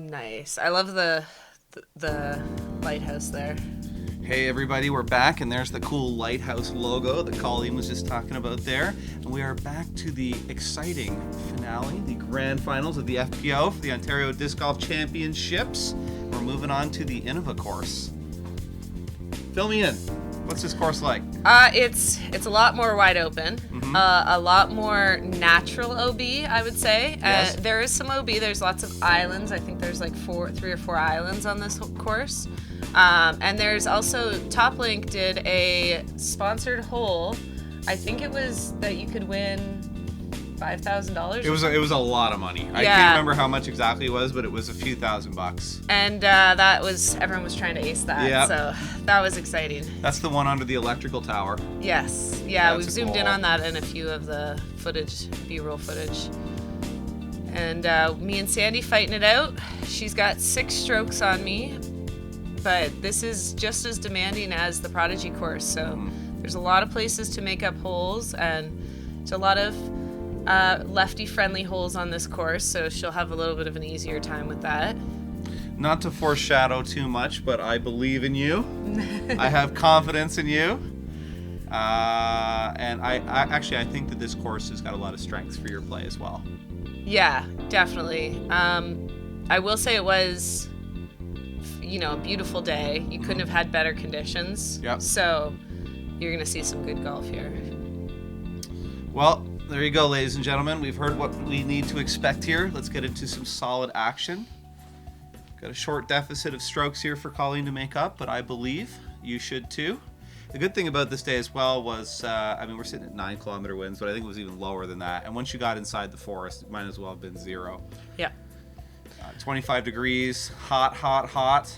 Nice. I love the lighthouse there. Hey everybody, we're back, and there's the cool lighthouse logo that Colleen was just talking about there. And we are back to the exciting finale, the grand finals of the FPO for the Ontario Disc Golf Championships. We're moving on to the Innova course. Fill me in. What's this course like? It's a lot more wide open, a lot more natural OB, I would say. Yes. There is some OB. There's lots of islands. I think there's like 3 or 4 islands on this course. And there's also Toplink did a sponsored hole. I think it was that you could win $5,000. It was a lot of money. I can't remember how much exactly it was, but it was a few $1,000s. And everyone was trying to ace that. Yep. So that was exciting. That's the one under the electrical tower. Yes. Yeah, That's we've zoomed in cool. on that in a few of the footage, B-roll footage. And me and Sandi fighting it out. She's got 6 strokes on me, but this is just as demanding as the Prodigy course. So there's a lot of places to make up holes, and there's a lot of lefty-friendly holes on this course, so she'll have a little bit of an easier time with that. Not to foreshadow too much, but I believe in you. I have confidence in you. And I think that this course has got a lot of strengths for your play as well. Yeah, definitely. I will say it was, a beautiful day. You couldn't have had better conditions. Yep. So you're going to see some good golf here. Well, there you go, ladies and gentlemen. We've heard what we need to expect here. Let's get into some solid action. Got a short deficit of strokes here for Colleen to make up, but I believe you should too. The good thing about this day as well was, we're sitting at 9-kilometer winds, but I think it was even lower than that. And once you got inside the forest, it might as well have been 0. Yeah. 25 degrees, hot.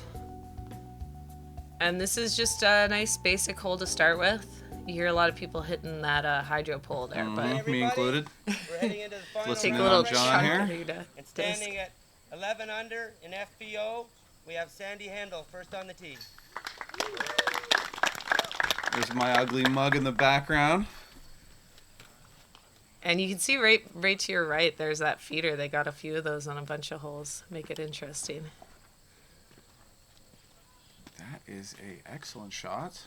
And this is just a nice basic hole to start with. You hear a lot of people hitting that hydro pole there, but me included. We're heading into the final take a Listening little to John here. chunk. and standing at 11 under in FPO, we have Sandi Hendel first on the tee. There's my ugly mug in the background. And you can see right to your right, there's that feeder. They got a few of those on a bunch of holes. Make it interesting. That is a excellent shot.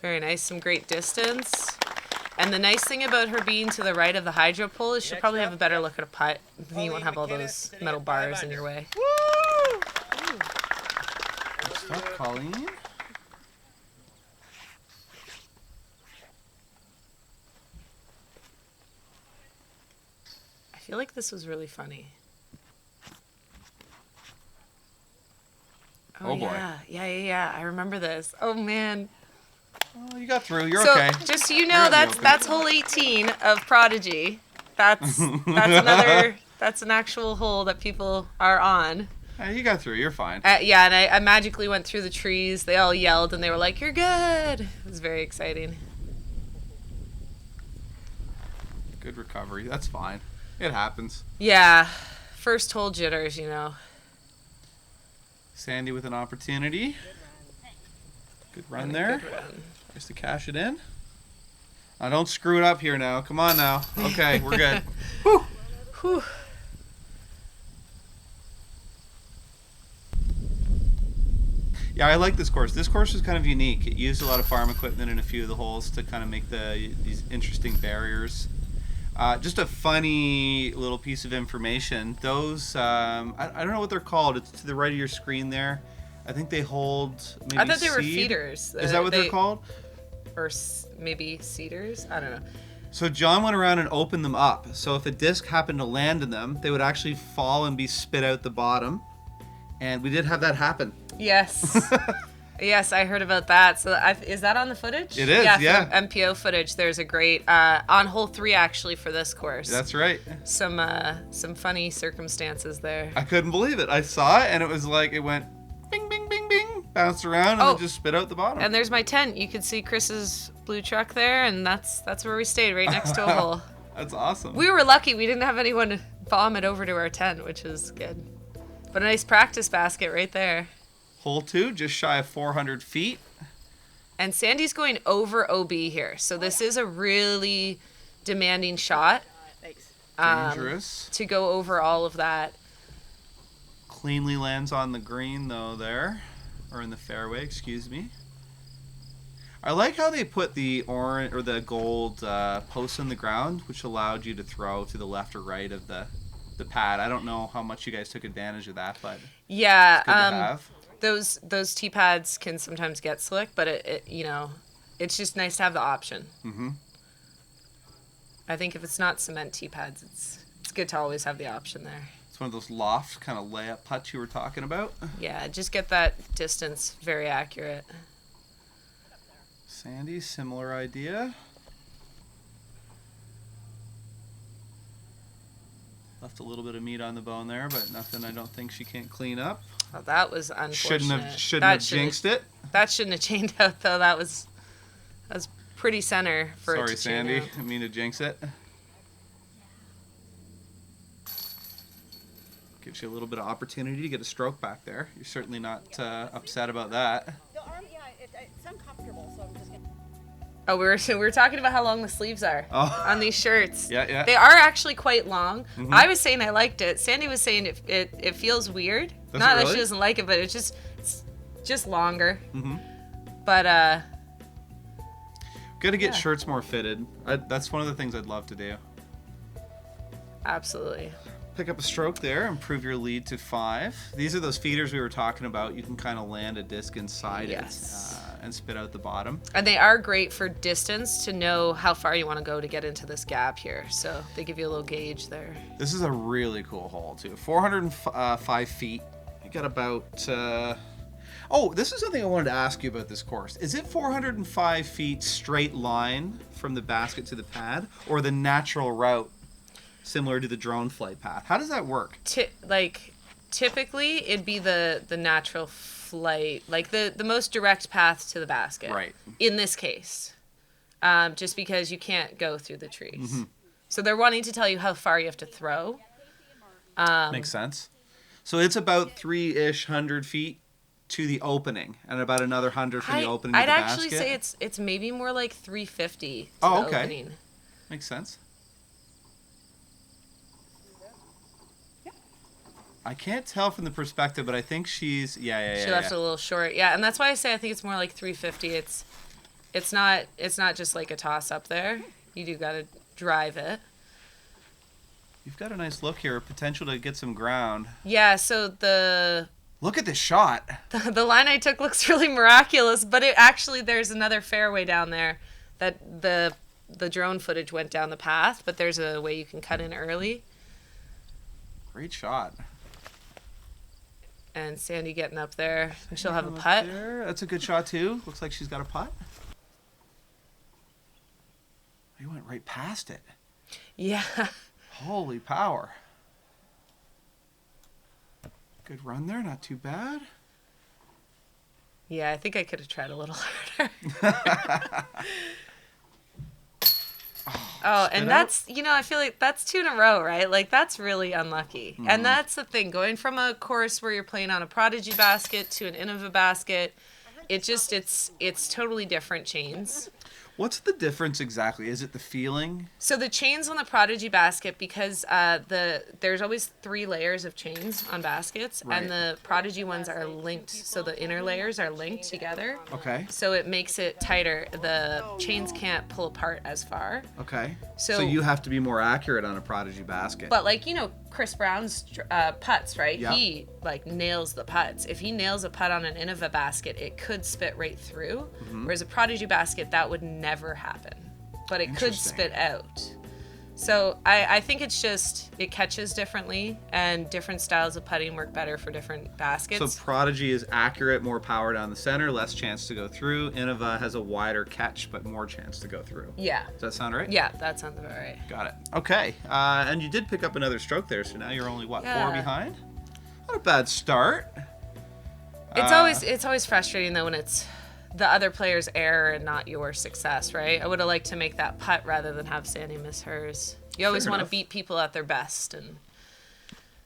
Very nice. Some great distance. And the nice thing about her being to the right of the hydro pole is she'll Next probably up, have a better look at a putt. You won't Colleen have all Mcinnes those sitting metal at 5 bars in under. your way. Woo! Good stuff, Colleen. I feel like this was really funny. Oh, boy. Yeah. I remember this. Oh, man. Oh, you got through. You're So, okay. just so you You're know, in the open. that's hole 18 of Prodigy. That's another, that's an actual hole that people are on. Hey, you got through. You're fine. Yeah, and I magically went through the trees. They all yelled, and they were like, "You're good." It was very exciting. Good recovery. That's fine. It happens. Yeah, first hole jitters, Sandi with an opportunity. Good run there. Good run. Just to cash it in. Now, don't screw it up here now. Come on now. Okay, we're good. Whew. Whew. Yeah, I like this course. This course was kind of unique. It used a lot of farm equipment in a few of the holes to kind of make these interesting barriers. Just a funny little piece of information. Those, I don't know what they're called. It's to the right of your screen there. I think they hold maybe I thought they were seed. feeders. Is that what they're called? Or maybe cedars? I don't know. So John went around and opened them up. So if a disc happened to land in them, they would actually fall and be spit out the bottom. And we did have that happen. Yes. Yes, I heard about that. So is that on the footage? It is, yeah. From MPO footage. There's a great on hole 3 actually for this course. That's right. Some funny circumstances there. I couldn't believe it. I saw it and it was like it went bing, bing, bing, bing, bounced around and then just spit out the bottom. And there's my tent. You could see Chris's blue truck there, and that's where we stayed, right next to a hole. That's awesome. We were lucky. We didn't have anyone vomit over to our tent, which is good. But a nice practice basket right there. Hole 2, just shy of 400 feet. And Sandi's going over OB here. So this is a really demanding shot. Thanks. Dangerous. To go over all of that. Cleanly lands on the green though there, or in the fairway, excuse me. I like how they put the orange or the gold posts in the ground, which allowed you to throw to the left or right of the pad. I don't know how much you guys took advantage of that, but yeah, it's good to have. Those tee pads can sometimes get slick, but it you know, it's just nice to have the option. Mm-hmm. I think if it's not cement tee pads, it's good to always have the option there. It's one of those loft kind of layup putts you were talking about. Yeah, just get that distance very accurate. Sandi, similar idea. Left a little bit of meat on the bone there, but nothing I don't think she can't clean up. Oh, that was unfortunate. Shouldn't have jinxed it. That shouldn't have chained out though. That was pretty center for it to Sorry, chain Sandi. out. I mean to jinx it. Gives you a little bit of opportunity to get a stroke back there. You're certainly not upset about that. The arm, yeah, it's uncomfortable, so I'm just gonna. Oh, we were talking about how long the sleeves are on these shirts. Yeah. They are actually quite long. Mhm. I was saying I liked it. Sandi was saying it feels weird. Does Not it that really? she doesn't like it, but it's just longer. Mm-hmm. But Got to get Yeah. shirts more fitted. That's one of the things I'd love to do. absolutely. Pick up a stroke there, improve your lead to 5. These are those feeders we were talking about. You can kind of land a disc inside Yes. it and spit out the bottom. And they are great for distance to know how far you want to go to get into this gap here. So they give you a little gauge there. This is a really cool hole too. 405 feet. You got about... Oh, this is something I wanted to ask you about this course. Is it 405 feet straight line from the basket to the pad, or the natural route similar to the drone flight path? How does that work? Typically, it'd be the natural flight, like the most direct path to the basket. Right. In this case, just because you can't go through the trees. Mm-hmm. So they're wanting to tell you how far you have to throw. Makes sense. So it's about 300 feet to the opening, and about another 100 from the opening to I'd the actually basket. say it's maybe more like 350 to Oh, the okay. opening. Makes sense. I can't tell from the perspective, but I think she's She left it a little short. Yeah, and that's why I say I think it's more like 350. It's not just like a toss up there. You do got to drive it. You've got a nice look here, potential to get some ground. Yeah, so the Look at this shot. the line I took looks really miraculous, but it actually there's another fairway down there that the drone footage went down the path, but there's a way you can cut in early. Great shot. And Sandi getting up there, and she'll have a Up putt. there. That's a good shot too. Looks like she's got a putt. You went right past it. Yeah. Holy power. Good run there, not too bad. Yeah, I think I could have tried a little harder. Oh, and spin that's, I feel like that's 2 in a row, right? Like, that's really unlucky. Mm-hmm. And that's the thing, going from a course where you're playing on a Prodigy basket to an Innova basket, it's totally different chains. What's the difference exactly? Is it the feeling? So the chains on the Prodigy basket, because there's always 3 layers of chains on baskets, Right. and the Prodigy ones are linked, so the inner layers are linked together. Okay. So it makes it tighter. The chains can't pull apart as far. Okay. So- So you have to be more accurate on a Prodigy basket. But like, Chris Brown's putts, right? Yeah. He like nails the putts. If he nails a putt on an Innova basket, it could spit right through. Mm-hmm. Whereas a Prodigy basket, that would never happen. But it could Interesting. spit out. So I think it's just, it catches differently, and different styles of putting work better for different baskets. So Prodigy is accurate, more power down the center, less chance to go through. Innova has a wider catch, but more chance to go through. Yeah. Does that sound right? Yeah, that sounds about right. Got it. Okay. And you did pick up another stroke there, so now you're only, 4 Yeah. behind? Not a bad start. It's always frustrating though when it's the other player's error and not your success, right? I would have liked to make that putt rather than have Sandi miss hers. You always Fair want to enough. beat people at their best, and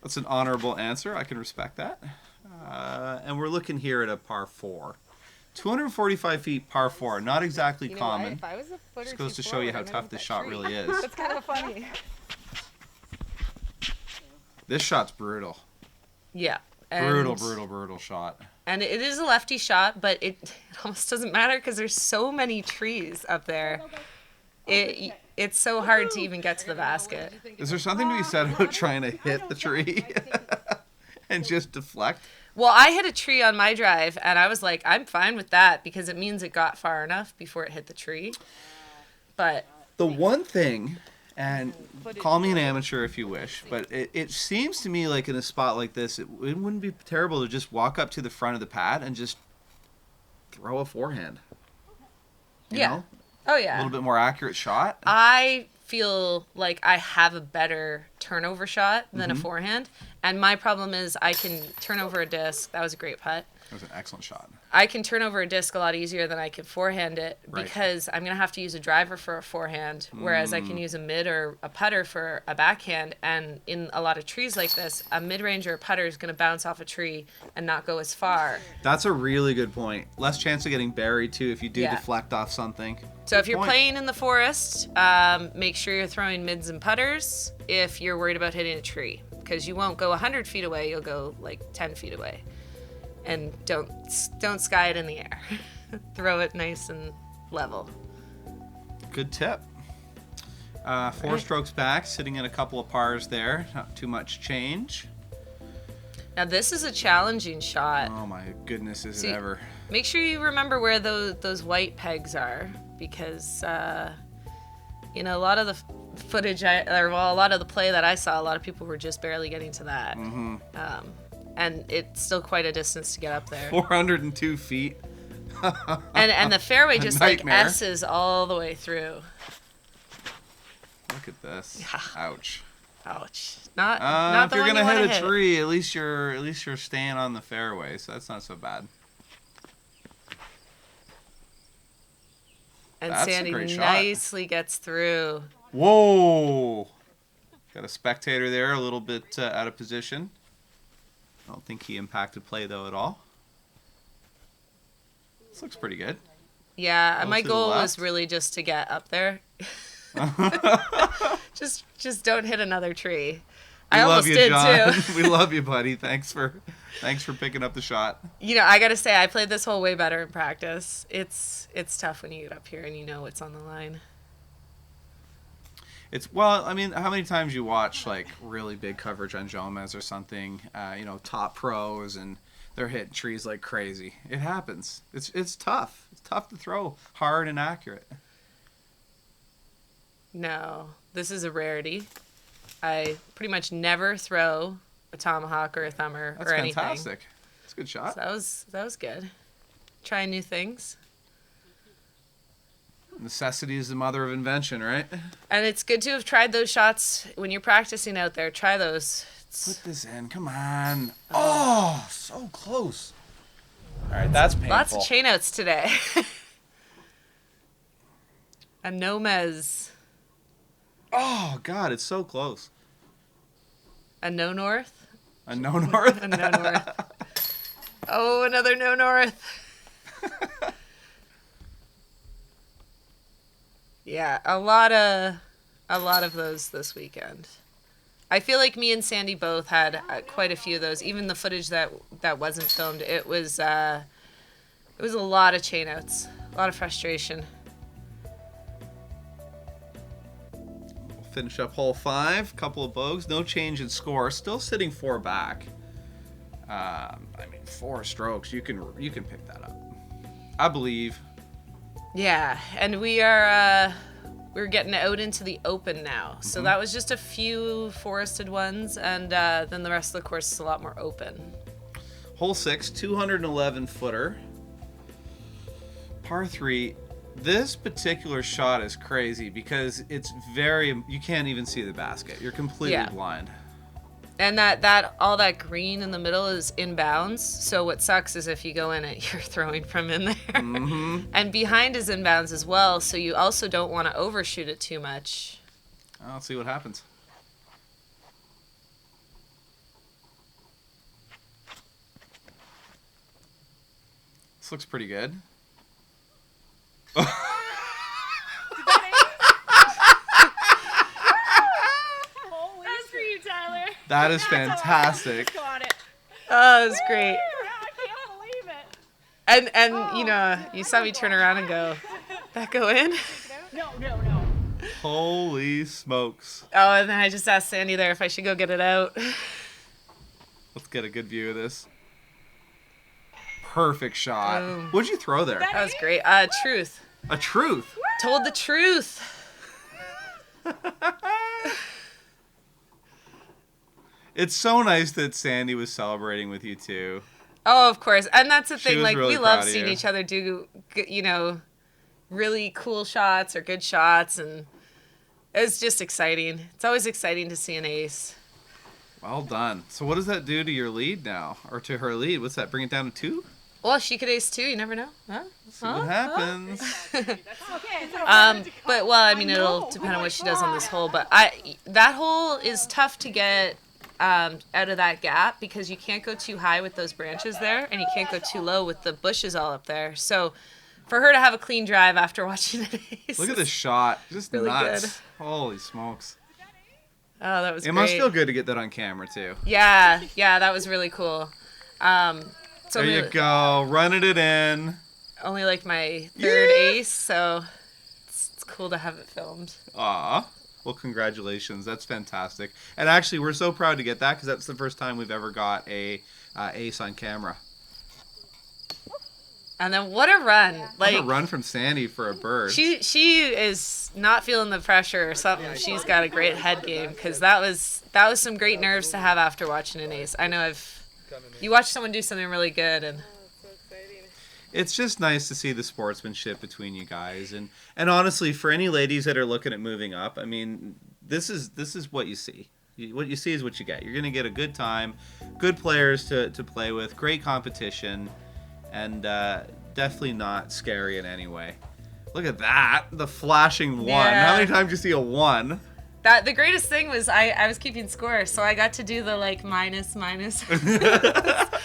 That's an honorable answer. I can respect that. And we're looking here at a par 4. 245 feet par 4. Not exactly common. If I was a foot or Just goes two to show you how forward, I'm tough gonna this hit shot that tree. really is. That's kind of funny. This shot's brutal. yeah. And, Brutal shot. And it is a lefty shot, but it almost doesn't matter because there's so many trees up there. It's so hard to even get to the basket. Is there something to be said about trying to hit the tree and just deflect? Well, I hit a tree on my drive, and I was like, I'm fine with that because it means it got far enough before it hit the tree. But the one thing, and call me an amateur if you wish, but it seems to me like in a spot like this, it wouldn't be terrible to just walk up to the front of the pad and just throw a forehand. You know? Oh, yeah. A little bit more accurate shot. I feel like I have a better turnover shot than a forehand. And my problem is I can turn over a disc. That was a great putt. That was an excellent shot. I can turn over a disc a lot easier than I can forehand it Right. because I'm going to have to use a driver for a forehand, whereas I can use a mid or a putter for a backhand. And in a lot of trees like this, a mid-range or a putter is going to bounce off a tree and not go as far. That's a really good point. Less chance of getting buried, too, if you do Yeah. deflect off something. So if you're point. playing in the forest, make sure you're throwing mids and putters if you're worried about hitting a tree. Because you won't go 100 feet away, you'll go like 10 feet away. And don't sky it in the air. Throw it nice and level. Good tip. 4 strokes back, sitting in a couple of pars there. Not too much change. Now this is a challenging shot. Oh my goodness, is See, it ever. Make sure you remember where those white pegs are, because you know, a lot of the footage a lot of the play that I saw, a lot of people were just barely getting to that. And it's still quite a distance to get up there. 402 feet. And the fairway just like nightmare. S's all the way through. Look at this. Yeah. Ouch. Ouch. Not If the you're one gonna you wanna hit a tree, at least you're staying on the fairway, so that's not so bad. And That's a Sandy great shot. nicely gets through. Whoa! Got a spectator there, a little bit out of position. I don't think he impacted play though at all. This looks pretty good. Yeah, Close my to the goal left. was really just to get up there. just don't hit another tree. I We love almost you, did John. too. We love you, buddy. Thanks for picking up the shot. You know, I gotta say, I played this hole way better in practice. It's tough when you get up here and you know what's on the line. Well, I mean, how many times you watch like really big coverage on Jomez or something? You know, top pros, and they're hitting trees like crazy. It happens. It's tough. It's tough to throw hard and accurate. No, this is a rarity. I pretty much never throw a tomahawk or a thumber That's or anything. fantastic. It's a good shot. So that was good. Trying new things. Necessity is the mother of invention, right? And it's good to have tried those shots when you're practicing out there. Try those. Put this in. Come on. Oh, so close. All right, that's painful. Lots of chain outs today. A no mez. Oh, God, it's so close. A no north. A no north? A no north. Oh, another no north. Yeah, a lot of those this weekend. I feel like me and Sandy both had quite a few of those. Even the footage that wasn't filmed, it was a lot of chain outs, a lot of frustration. We'll finish up hole 5. Couple of bogeys. No change in score. Still sitting 4 back. I mean, 4 strokes. You can pick that up. I believe. Yeah, and we're getting out into the open now. So that was just a few forested ones, and then the rest of the course is a lot more open. Hole 6, 211 footer. Par 3. This particular shot is crazy because you can't even see the basket. You're completely blind. And that all that green in the middle is inbounds. So what sucks is if you go in it, you're throwing from in there. And behind is inbounds as well. So you also don't want to overshoot it too much. I'll see what happens. This looks pretty good. That's for you, Tyler. That is fantastic. Got it. Oh, it was great. I can't believe it. And you know, you saw me turn around and go, that go in? No. Holy smokes. Oh, and then I just asked Sandy there if I should go get it out. Let's get a good view of this. Perfect shot. Boom. What'd you throw there? That was great. Truth. A truth. Told the truth. It's so nice that Sandy was celebrating with you too. Oh, of course. And that's the She thing. was Like, really we love proud of seeing you. each other do, you know, really cool shots or good shots. And it's just exciting. It's always exciting to see an ace. Well done. So what does that do to your lead now? Or to her lead? What's that? Bring it down to 2? Well, she could ace too. You never know. Huh? See what happens. Okay. But well, I mean, it'll depend on what she does on this hole. But that hole is tough to get out of that gap because you can't go too high with those branches there, and you can't go too low with the bushes all up there. So, for her to have a clean drive after watching an ace, Look at this shot. Just Really nuts. good. Holy smokes. Oh, that was It great. must feel good to get that on camera too. Yeah, that was really cool. It's There only, you go. Running it in. only like my third ace, so it's cool to have it filmed. Aw. Well, congratulations. That's fantastic. And actually, we're so proud to get that because that's the first time we've ever got a ace on camera. And then what a run! Like, What a run from Sandy for a bird. She is not feeling the pressure or something. She's got a great head game because that was some great nerves to have after watching an ace. I know you watch someone do something really good and It's just nice to see the sportsmanship between you guys, and honestly, for any ladies that are looking at moving up, I mean, this is what you see. What you see is what you get. You're gonna get a good time, good players to play with, great competition, and definitely not scary in any way. Look at that, the flashing 1. Yeah. How many times do you see a 1? that the greatest thing was I was keeping score, so I got to do the like minus. That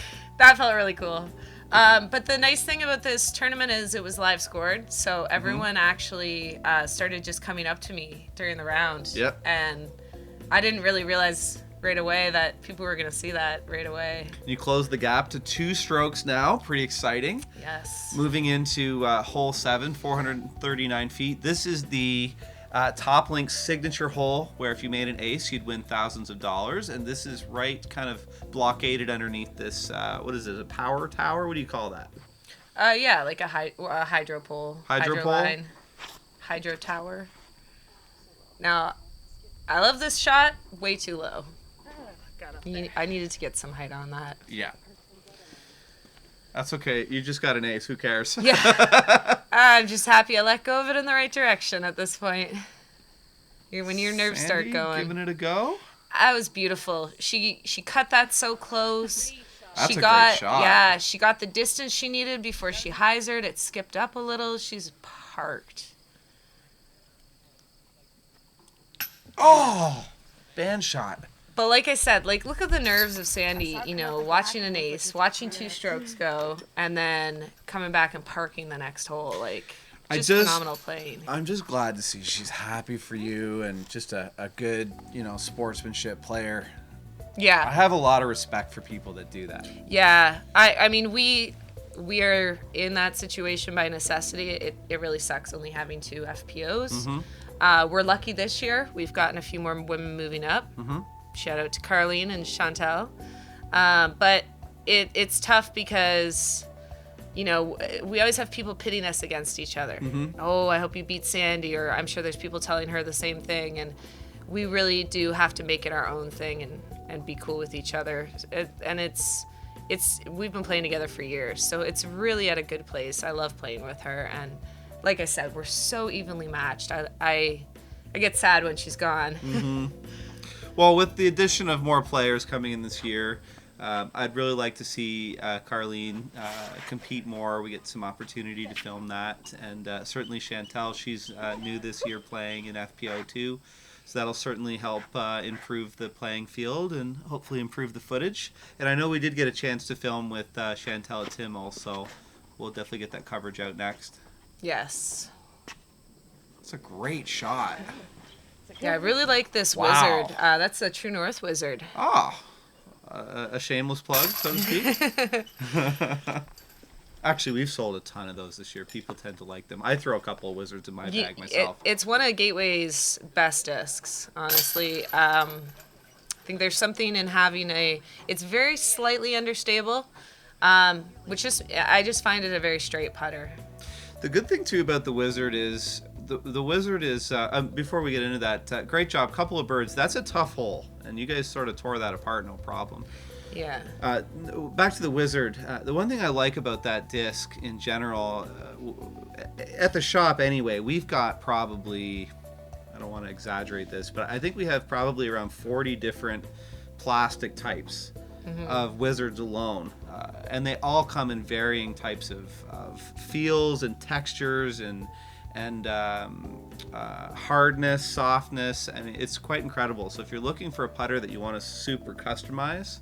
felt really cool. But the nice thing about this tournament is it was live scored, so everyone actually started just coming up to me during the round. Yep. And I didn't really realize right away that people were going to see that right away. You close the gap to 2 strokes now. Pretty exciting. Yes. Moving into hole 7, 439 feet. This is the Top Link signature hole where if you made an ace, you'd win thousands of dollars. And this is right kind of blockaded underneath this, what is it, a power tower? What do you call that? Yeah, like a hydro pole. Hydro pole? Line, hydro tower. Now, I love this shot. Way too low. I needed to get some height on that. Yeah. That's okay. You just got an ace. Who cares? Yeah. I'm just happy I let go of it in the right direction at this point. When your nerves start Sandy, going. giving it a go? That was beautiful. She cut that so close. That's She a got great shot. yeah, she got the distance she needed before she hyzered. It skipped up a little. She's parked. Oh! Band shot. But like I said, like look at the nerves of Sandy, you know, watching an ace, watching 2 strokes go, and then coming back and parking the next hole. Like just phenomenal playing. I'm just glad to see she's happy for you and just a good, sportsmanship player. I Yeah. have a lot of respect for people that do that. Yeah. I mean we are in that situation by necessity. It really sucks only having 2 FPOs. We're lucky this year. We've gotten a few more women moving up. Shout out to Colleen and Chantel. But it's tough because, we always have people pitting us against each other. Oh, I hope you beat Sandy, or I'm sure there's people telling her the same thing. And we really do have to make it our own thing and be cool with each other. We've been playing together for years, so it's really at a good place. I love playing with her, and like I said, we're so evenly matched. I get sad when she's gone. Well, with the addition of more players coming in this year, I'd really like to see Colleen compete more. We get some opportunity to film that. And certainly Chantel, she's new this year playing in FPO too. So that'll certainly help improve the playing field and hopefully improve the footage. And I know we did get a chance to film with Chantel at Timmel, so we'll definitely get that coverage out next. Yes. It's a great shot. Yeah, I really like this Wow. wizard. That's a True North wizard. Ah, a shameless plug, so to speak. Actually, we've sold a ton of those this year. People tend to like them. I throw a couple of Wizards in my bag myself. It's one of Gateway's best discs, honestly. I think there's something in having it's very slightly understable, I just find it a very straight putter. The good thing too about the Wizard is the Wizard is before we get into that, great job, couple of birds. That's a tough hole, and you guys sort of tore that apart, no problem. Yeah. Back to the Wizard. The one thing I like about that disc in general, at the shop anyway, we've got probably, I don't want to exaggerate this, but I think we have probably around 40 different plastic types of Wizards alone. And they all come in varying types of feels and textures and hardness, softness. I mean, it's quite incredible. So if you're looking for a putter that you want to super customize,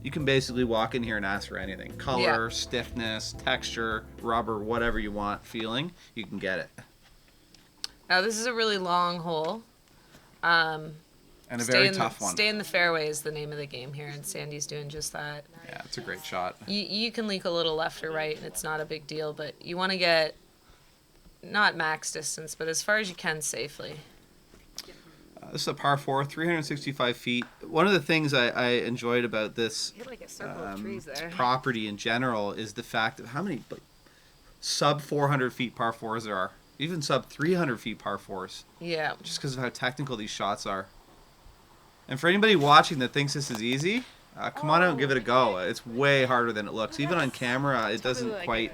you can basically walk in here and ask for anything. Color, stiffness, texture, rubber, whatever you want, feeling, you can get it. Now this is a really long hole. And a very tough one. Stay in the fairway is the name of the game here, and Sandy's doing just that. Yeah, it's a great shot. You can leak a little left or right, and it's not a big deal, but you want to get not max distance, but as far as you can safely. This is a par 4, 365 feet. One of the things I enjoyed about this Like a circle of trees there. property in general is the fact of how many sub 400 feet par 4s there are. Even sub 300 feet par 4s. Yeah. Just because of how technical these shots are. And for anybody watching that thinks this is easy, come on out and give it a go. It's way harder than it looks. Even on camera, it doesn't quite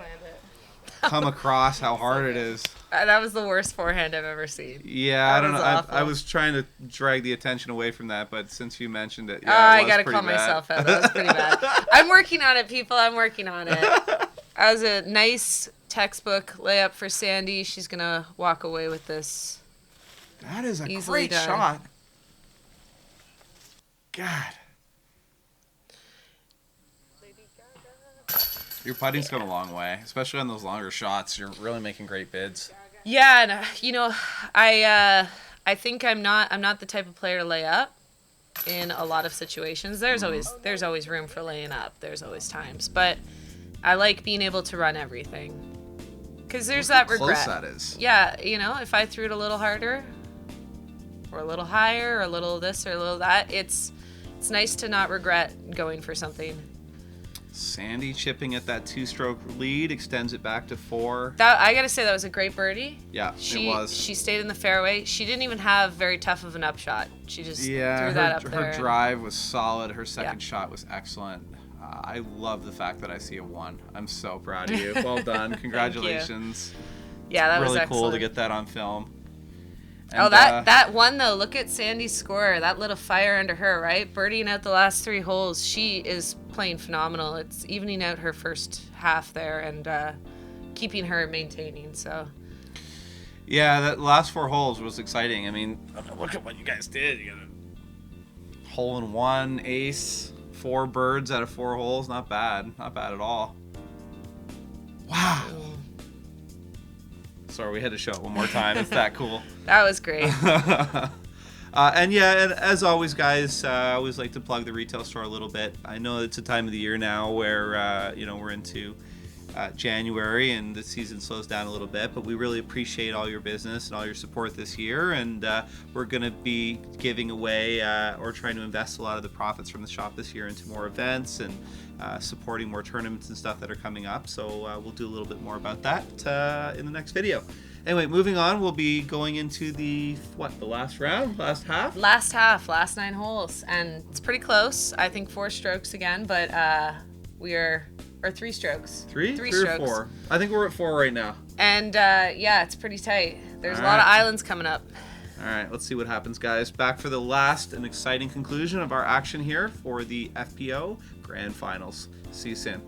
come across how hard it is. That was the worst forehand I've ever seen. Yeah, I don't know. Awful. I was trying to drag the attention away from that, but since you mentioned it, I gotta call myself out. That was pretty bad. I'm working on it, people. I'm working on it. That was a nice textbook layup for Sandy. She's gonna walk away with this. That is a Easily great done. shot. God. Your putting's gone a long way, especially on those longer shots. You're really making great bids. Yeah, and I think I'm not the type of player to lay up in a lot of situations. There's always room for laying up. There's always times, but I like being able to run everything because there's that regret. Close that is. Yeah, if I threw it a little harder or a little higher or a little this or a little that, it's nice to not regret going for something. Sandy chipping at that 2-stroke lead, extends it back to 4. That I gotta say that was a great birdie. Yeah, it was. She stayed in the fairway. She didn't even have very tough of an upshot. She just threw that up there. Her drive was solid. Her second shot was excellent. I love the fact that I see a 1. I'm so proud of you. Well done. Congratulations. Yeah, that was really excellent. cool to get that on film. And, that one though, look at Sandy's score. That lit a fire under her, right? Birdieing out the last 3 holes. She is playing phenomenal. It's evening out her first half there and keeping her maintaining. So. Yeah, that last 4 holes was exciting. I mean, look at what you guys did. You got a hole in 1, ace, 4 birds out of 4 holes. Not bad. Not bad at all. Wow. Sorry, we had to show it one more time. It's that cool. That was great. And as always, guys, I always like to plug the retail store a little bit. I know it's a time of the year now where we're into January and the season slows down a little bit, but we really appreciate all your business and all your support this year. And we're going to be giving away or trying to invest a lot of the profits from the shop this year into more events and supporting more tournaments and stuff that are coming up. So we'll do a little bit more about that in the next video. Anyway, moving on, we'll be going into the last round, last half? Last 9 holes. And it's pretty close. I think 4 strokes again, but or 3 strokes. Three strokes. or 4? I think we're at 4 right now. And it's pretty tight. There's a lot of islands coming up. All right, let's see what happens, guys. Back for the last and exciting conclusion of our action here for the FPO Grand Finals. See you soon.